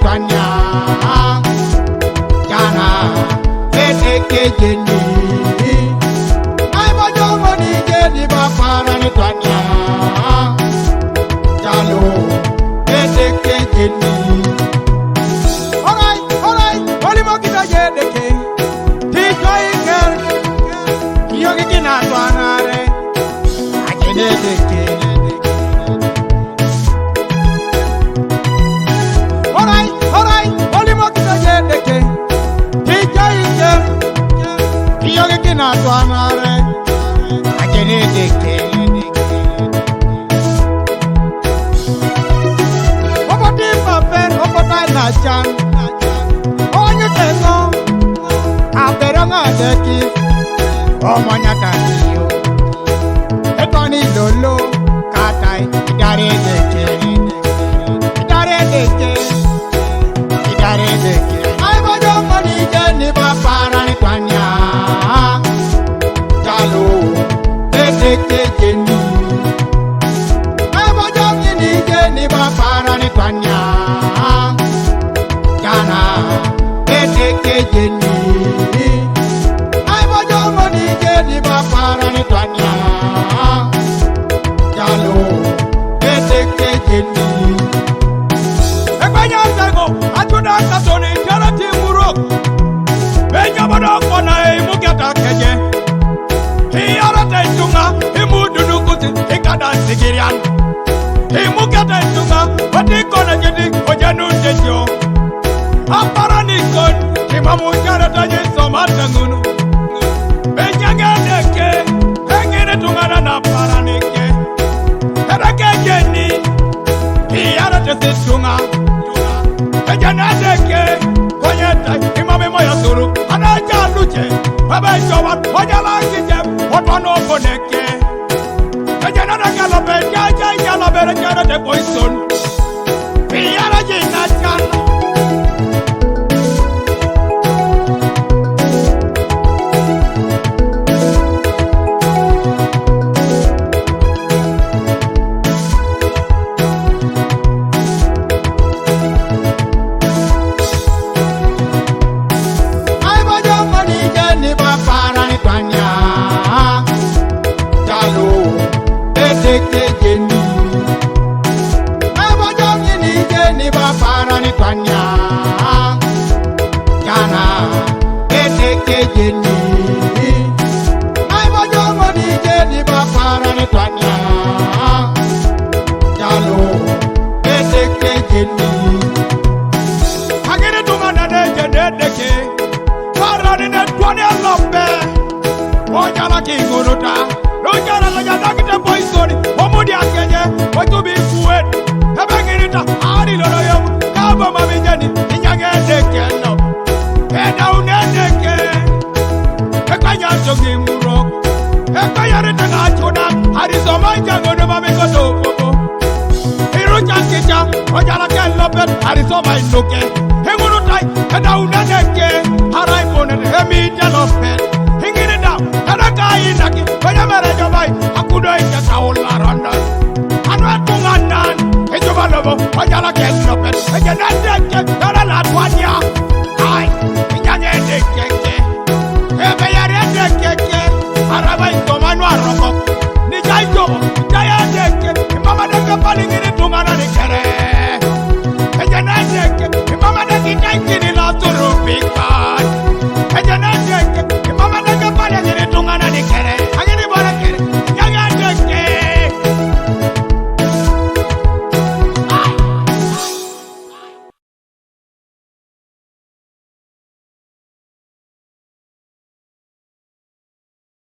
twanya jana ete kejeni ai bojomo ni jeni ba para ni twanya jalo ete kejeni alright oli mo kita jedeke ti joinger yogi kina twanare ajene deke na twanare ajene deke oboti pape obota na chan onye tengo abero nga deki omonya tanio etoni lolo katai idare deke ai bojo mani jeni ba para ni twanya kejeni ai bojo ni jeni ba para ni twanya jana ete kejeni ai bojo ni jeni ba para ni twanya jalo ete kejeni ekwanya tego atuda katoni jarati muro benya bodo kona e mugata keje Tunga, imudu kuti, ikada sigirian. Imukata tunga, wati kona jedi, ojanu jejo. Apara nikon, imamu jarata jeso matangunu. Benjaga deke, engine tunga na para nike. Erake jeni, iyara tesi tunga. Ejana deke, konyeta, imame moya suru. Anaja luche, abejo wat, ojala kijem. Wano koneke Ejana na galope Jaja yalope Rejana de poison Piyara jina chana Ai bojo mani jeni ba para ni twanya kejeni ai bojo ni jeni ba para ni twanya jana ete kejeni ai bojo ni jeni ba para ni twanya jalo ete kejeni agene tunga na deke para ni twanya lombe ojala kinguruta Lojara la jada kite poisoni Omudi akenye Otu bi kuwet Ebengirita Ari lolo yomu Kabo mabijani Inyage deke no Eda unedeke Eka nyanso gimurok Eka yarite ngachuna Hariso manjango no mamikoto popo Hiru chankita Ojala ken lopet Hariso mainuke Hingurutai Eda unedeke Harai ponen Hemide lopet Hingirita Eda kainaki Akudo ike kaula ronda Anwa tunganan Ejubalobo Ojala ken lopet Ejenadeke Eda la twanya